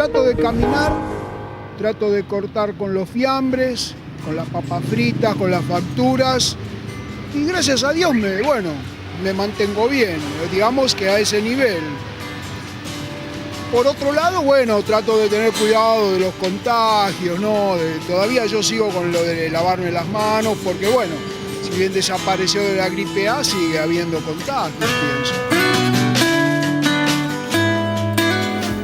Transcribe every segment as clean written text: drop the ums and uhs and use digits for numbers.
trato de caminar, trato de cortar con los fiambres, con las papas fritas, con las facturas. Y gracias a Dios me mantengo bien, digamos que a ese nivel. Por otro lado, trato de tener cuidado de los contagios, ¿no? Todavía yo sigo con lo de lavarme las manos, porque si bien desapareció de la gripe A, sigue habiendo contagios, pienso.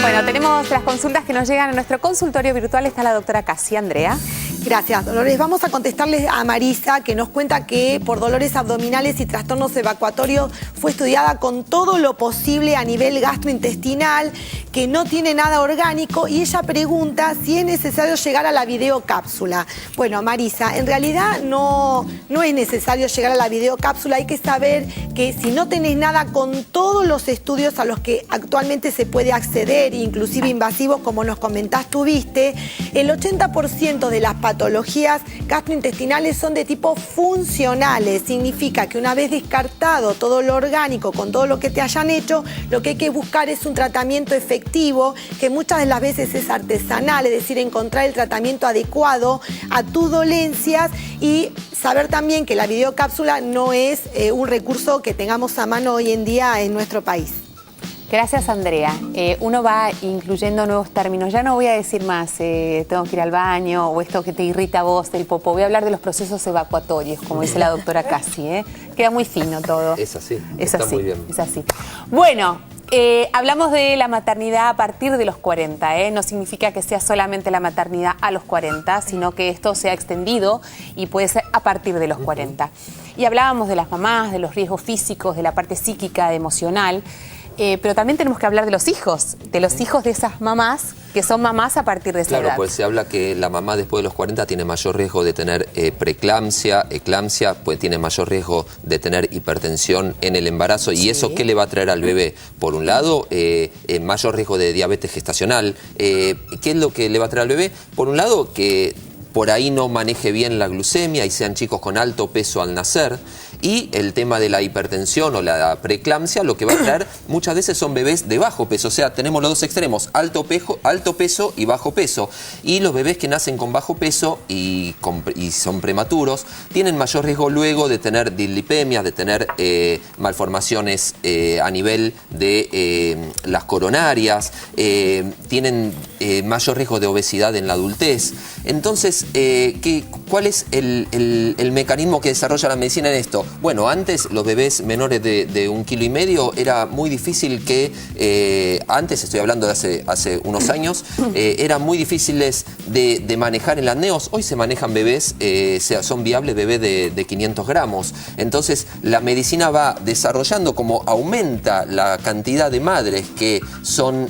Bueno, tenemos las consultas que nos llegan a nuestro consultorio virtual. Está la doctora Casi. Andrea. Gracias, Dolores. Vamos a contestarles a Marisa, que nos cuenta que por dolores abdominales y trastornos evacuatorios fue estudiada con todo lo posible a nivel gastrointestinal, que no tiene nada orgánico, y ella pregunta si es necesario llegar a la videocápsula. Bueno, Marisa, en realidad no es necesario llegar a la videocápsula. Hay que saber que si no tenés nada, con todos los estudios a los que actualmente se puede acceder, inclusive invasivos, como nos comentás, tuviste, el 80% de las patologías gastrointestinales son de tipo funcionales. Significa que una vez descartado todo lo orgánico con todo lo que te hayan hecho, lo que hay que buscar es un tratamiento efectivo, que muchas de las veces es artesanal, es decir, encontrar el tratamiento adecuado a tus dolencias, y saber también que la videocápsula no es un recurso que tengamos a mano hoy en día en nuestro país. Gracias, Andrea. Uno va incluyendo nuevos términos. Ya no voy a decir más, tengo que ir al baño, o esto que te irrita a vos, el popó. Voy a hablar de los procesos evacuatorios, como dice la doctora Casi. Queda muy fino todo. Es así, está muy bien. Es así. Bueno, hablamos de la maternidad a partir de los 40. No significa que sea solamente la maternidad a los 40, sino que esto se ha extendido y puede ser a partir de los 40. Y hablábamos de las mamás, de los riesgos físicos, de la parte psíquica, emocional. Pero también tenemos que hablar de los hijos de esas mamás que son mamás a partir de esa edad. Claro, pues se habla que la mamá después de los 40 tiene mayor riesgo de tener preeclampsia, eclampsia, pues tiene mayor riesgo de tener hipertensión en el embarazo. ¿Y eso qué le va a traer al bebé? Por un lado, mayor riesgo de diabetes gestacional. ¿Qué es lo que le va a traer al bebé? Por un lado, que por ahí no maneje bien la glucemia y sean chicos con alto peso al nacer. Y el tema de la hipertensión o la preeclampsia, lo que va a traer muchas veces son bebés de bajo peso. O sea, tenemos los dos extremos, alto peso y bajo peso. Y los bebés que nacen con bajo peso y son prematuros tienen mayor riesgo luego de tener dislipemias, de tener malformaciones a nivel de las coronarias, tienen mayor riesgo de obesidad en la adultez. Entonces, ¿cuál es el mecanismo que desarrolla la medicina en esto? Bueno, antes los bebés menores de 1,5 kilos era muy difícil que, antes estoy hablando de hace unos años, eran muy difíciles de manejar en las neos. Hoy se manejan bebés, son viables bebés de 500 gramos. Entonces la medicina va desarrollando, como aumenta la cantidad de madres que son...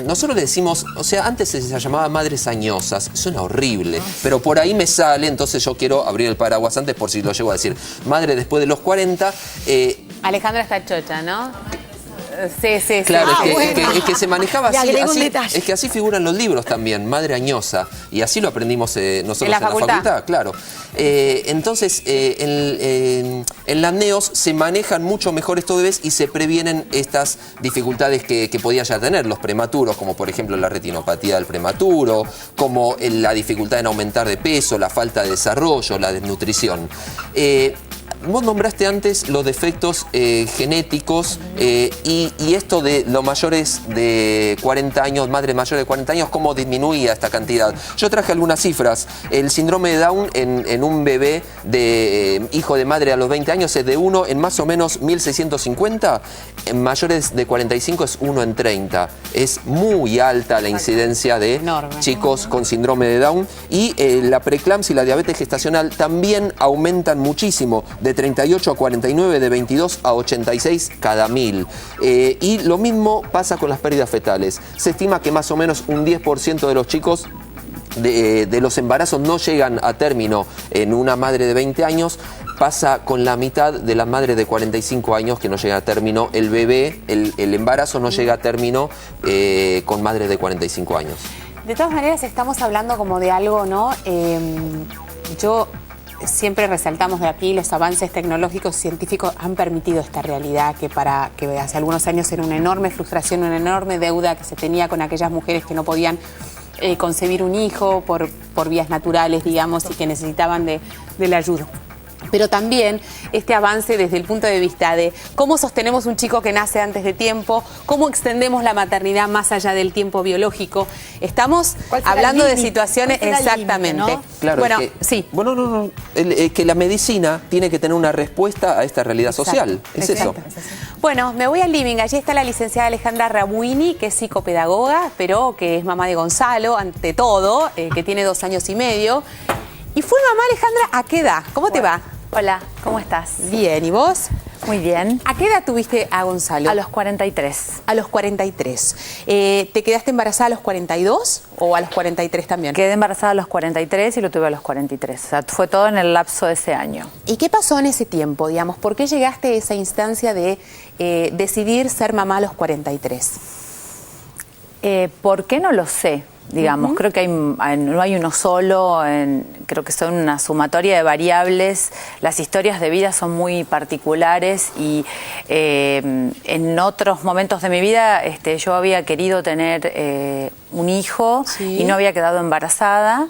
nosotros le decimos, o sea, antes se llamaba madres añosas, suena horrible, pero por ahí me sale, entonces yo quiero abrir el paraguas antes por si lo llego a decir. Madre después de los 40. Alejandra está chocha, ¿no? Sí. Claro, es que se manejaba así, es que así figuran los libros también, madre añosa, y así lo aprendimos nosotros en la facultad, claro. Entonces, en las neos se manejan mucho mejor estos bebés y se previenen estas dificultades que podían ya tener los prematuros, como por ejemplo la retinopatía del prematuro, como la dificultad en aumentar de peso, la falta de desarrollo, la desnutrición. Vos nombraste antes los defectos genéticos y esto de los mayores de 40 años, madres mayores de 40 años, ¿cómo disminuía esta cantidad? Yo traje algunas cifras. El síndrome de Down en un bebé de hijo de madre a los 20 años es de 1 en más o menos 1.650. En mayores de 45 es 1 en 30. Es muy alta la incidencia de chicos con síndrome de Down. Y la preeclampsia y la diabetes gestacional también aumentan muchísimo, de 38 a 49, de 22 a 86 cada 1000. Y lo mismo pasa con las pérdidas fetales. Se estima que más o menos un 10% de los chicos de los embarazos no llegan a término en una madre de 20 años. Pasa con la mitad de las madres de 45 años que no llegan a término. El bebé, el embarazo no llega a término con madres de 45 años. De todas maneras, estamos hablando como de algo, ¿no? Yo siempre resaltamos de aquí, los avances tecnológicos y científicos han permitido esta realidad que hace algunos años era una enorme frustración, una enorme deuda que se tenía con aquellas mujeres que no podían concebir un hijo por vías naturales, digamos, y que necesitaban de la ayuda. Pero también este avance desde el punto de vista de cómo sostenemos un chico que nace antes de tiempo, cómo extendemos la maternidad más allá del tiempo biológico. Estamos hablando de situaciones exactamente. Límite, ¿no? Claro, bueno, sí. Bueno, no. Que la medicina tiene que tener una respuesta a esta realidad social. Es eso. Bueno, me voy al living. Allí está la licenciada Alejandra Rabuini, que es psicopedagoga, pero que es mamá de Gonzalo, ante todo, que tiene 2 años y medio. ¿Y fue mamá, Alejandra, a qué edad? ¿Cómo te va? Hola, ¿cómo estás? Bien, ¿y vos? Muy bien. ¿A qué edad tuviste a Gonzalo? A los 43. A los 43. ¿Te quedaste embarazada a los 42 o a los 43 también? Quedé embarazada a los 43 y lo tuve a los 43. O sea, fue todo en el lapso de ese año. ¿Y qué pasó en ese tiempo, digamos? ¿Por qué llegaste a esa instancia de decidir ser mamá a los 43? ¿Por qué? No lo sé. Digamos, creo que no hay uno solo, creo que son una sumatoria de variables, las historias de vida son muy particulares y en otros momentos de mi vida yo había querido tener un hijo y no había quedado embarazada.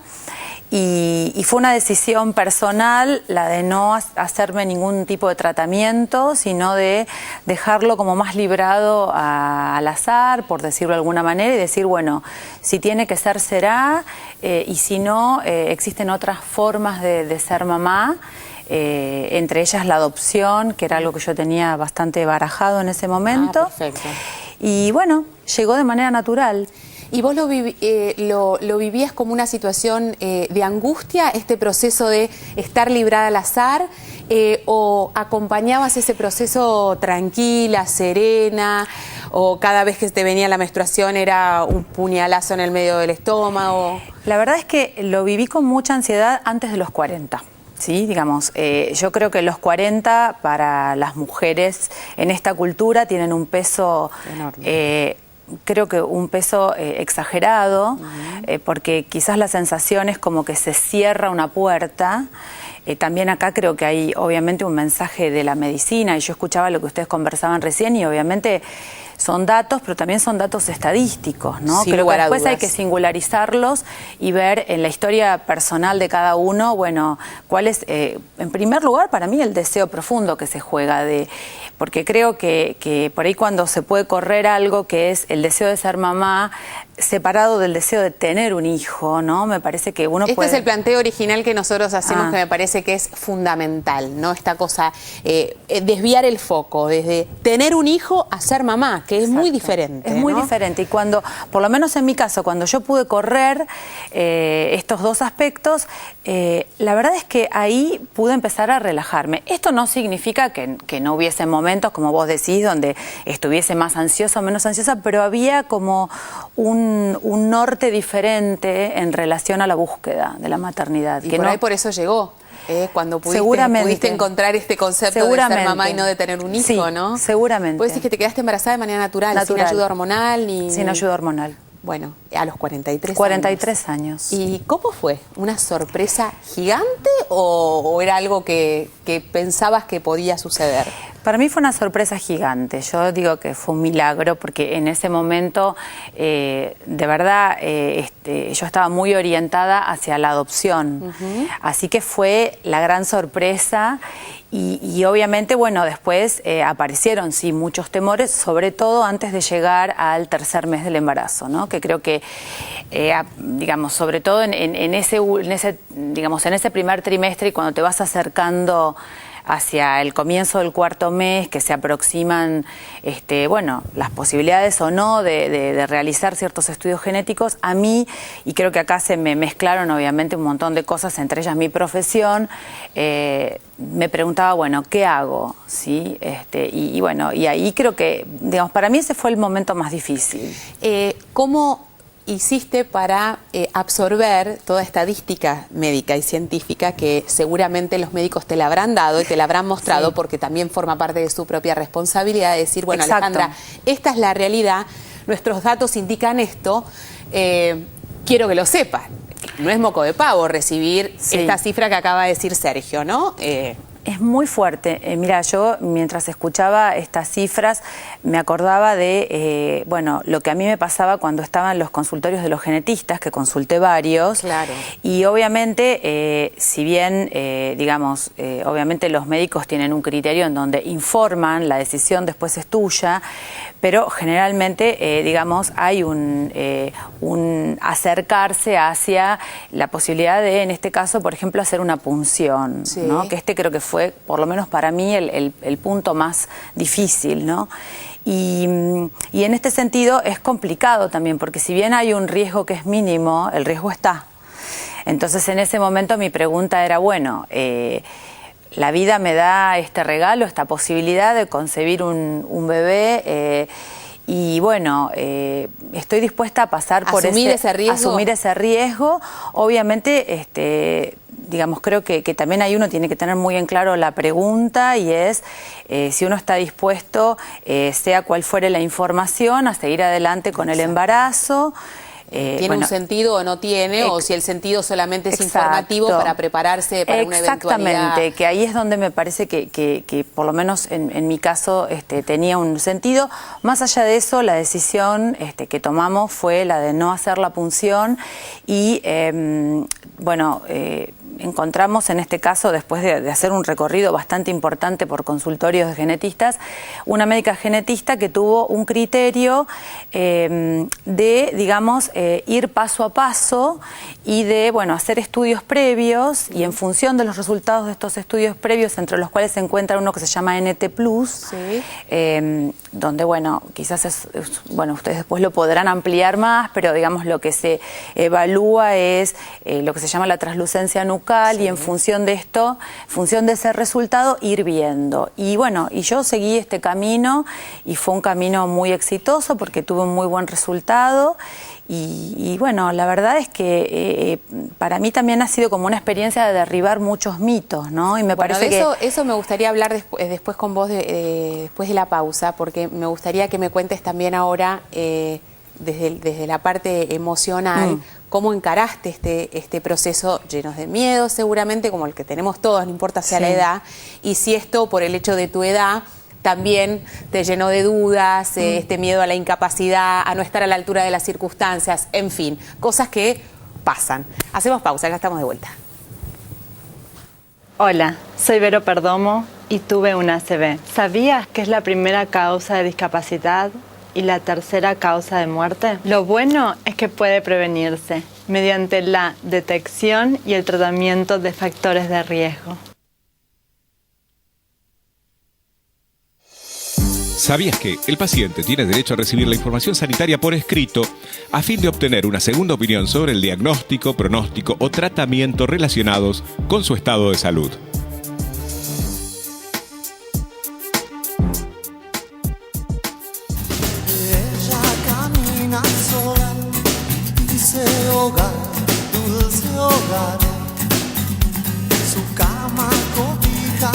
Y fue una decisión personal la de no hacerme ningún tipo de tratamiento, sino de dejarlo como más librado al azar, por decirlo de alguna manera, y decir, bueno, si tiene que ser, será, y si no, existen otras formas de ser mamá, entre ellas la adopción, que era algo que yo tenía bastante barajado en ese momento. Perfecto. Y bueno, llegó de manera natural. ¿Y vos lo vivías como una situación de angustia, este proceso de estar librada al azar, o acompañabas ese proceso tranquila, serena, o cada vez que te venía la menstruación era un puñalazo en el medio del estómago? La verdad es que lo viví con mucha ansiedad antes de los 40. Sí, digamos, yo creo que los 40 para las mujeres en esta cultura tienen un peso enorme. Creo que un peso exagerado, porque quizás la sensación es como que se cierra una puerta. También acá creo que hay obviamente un mensaje de la medicina, y yo escuchaba lo que ustedes conversaban recién, y obviamente son datos, pero también son datos estadísticos, ¿no? Creo que después hay que singularizarlos y ver en la historia personal de cada uno, bueno, cuál es, en primer lugar, para mí, el deseo profundo que se juega, porque creo que por ahí cuando se puede correr algo que es el deseo de ser mamá, separado del deseo de tener un hijo, ¿no? Me parece que uno puede... Este es el planteo original que nosotros hacemos, que me parece que es fundamental, ¿no? Esta cosa, desviar el foco desde tener un hijo a ser mamá, que es muy diferente. Es muy diferente, y cuando, por lo menos en mi caso, cuando yo pude correr estos dos aspectos, la verdad es que ahí pude empezar a relajarme. Esto no significa que no hubiese momentos, como vos decís, donde estuviese más ansiosa o menos ansiosa, pero había como un norte diferente en relación a la búsqueda de la maternidad. Y que por ahí por eso llegó. Cuando seguramente pudiste encontrar este concepto de ser mamá y no de tener un hijo, sí, ¿no? Seguramente. Vos decís que te quedaste embarazada de manera natural. Sin ayuda hormonal ni... Sin ayuda hormonal. Bueno, a los 43 años. ¿Y cómo fue? ¿Una sorpresa gigante o era algo que pensabas que podía suceder? Para mí fue una sorpresa gigante. Yo digo que fue un milagro porque en ese momento, de verdad, yo estaba muy orientada hacia la adopción. Así que fue la gran sorpresa. Y obviamente, bueno, después aparecieron, sí, muchos temores, sobre todo antes de llegar al tercer mes del embarazo, ¿no? Que creo que, digamos, sobre todo en ese primer trimestre, y cuando te vas acercando hacia el comienzo del cuarto mes, que se aproximan, bueno, las posibilidades o no de realizar ciertos estudios genéticos, a mí, y creo que acá se me mezclaron obviamente un montón de cosas, entre ellas mi profesión, me preguntaba, bueno, ¿qué hago? ¿Sí? Y bueno, y ahí creo que, digamos, para mí ese fue el momento más difícil. ¿Cómo hiciste para absorber toda estadística médica y científica que seguramente los médicos te la habrán dado y te la habrán mostrado, sí, porque también forma parte de su propia responsabilidad de decir, bueno, exacto, Alejandra, esta es la realidad, nuestros datos indican esto, quiero que lo sepan? no es moco de pavo recibir Sí. esta cifra que acaba de decir Sergio, ¿no? Es muy fuerte. Mira, yo mientras escuchaba estas cifras me acordaba de, bueno, lo que a mí me pasaba cuando estaba en los consultorios de los genetistas, que consulté varios. Claro. Y obviamente, si bien, digamos, obviamente los médicos tienen un criterio en donde informan, la decisión después es tuya, pero generalmente, digamos, hay un acercarse hacia la posibilidad de, en este caso, por ejemplo, hacer una punción, Sí. ¿no? Que creo que fue, por lo menos para mí, el punto más difícil, ¿no? Y en este sentido es complicado también, porque si bien hay un riesgo que es mínimo, el riesgo está. Entonces, en ese momento mi pregunta era, bueno, la vida me da este regalo, esta posibilidad de concebir un bebé, y bueno, estoy dispuesta a pasar por ¿Asumir ese riesgo? asumir ese riesgo. Obviamente, digamos, creo que también ahí uno tiene que tener muy en claro la pregunta, y es si uno está dispuesto, sea cual fuere la información, a seguir adelante con el embarazo. ¿Tiene un sentido o no tiene? O si el sentido solamente es informativo para prepararse para una eventualidad. Exactamente, que ahí es donde me parece que por lo menos en mi caso tenía un sentido. Más allá de eso, la decisión que tomamos fue la de no hacer la punción y, bueno, encontramos en este caso, después de hacer un recorrido bastante importante por consultorios de genetistas, una médica genetista que tuvo un criterio de, digamos, ir paso a paso y de, bueno, hacer estudios previos, y en función de los resultados de estos estudios previos, entre los cuales se encuentra uno que se llama NT+, Sí. donde, bueno, quizás bueno, ustedes después lo podrán ampliar más, pero digamos lo que se evalúa es lo que se llama la translucencia nucal, sí. Y en función de esto, en función de ese resultado, ir viendo. Y bueno, y yo seguí este camino, y fue un camino muy exitoso porque tuve un muy buen resultado. Y bueno, la verdad es que para mí también ha sido como una experiencia de derribar muchos mitos, ¿no? Y me parece que eso me gustaría hablar después con vos, después de la pausa, porque me gustaría que me cuentes también ahora, desde la parte emocional, cómo encaraste este proceso llenos de miedo, seguramente, como el que tenemos todos, no importa sea la edad, y si esto, por el hecho de tu edad, también te llenó de dudas, este miedo a la incapacidad, a no estar a la altura de las circunstancias, en fin, cosas que pasan. Hacemos pausa, acá estamos de vuelta. Hola, soy Vero Perdomo y tuve un ACV. ¿Sabías que es la primera causa de discapacidad y la tercera causa de muerte? Lo bueno es que puede prevenirse mediante la detección y el tratamiento de factores de riesgo. ¿Sabías que el paciente tiene derecho a recibir la información sanitaria por escrito a fin de obtener una segunda opinión sobre el diagnóstico, pronóstico o tratamiento relacionados con su estado de salud? Ella camina sola, dice hogar, dulce hogar, su cama cobija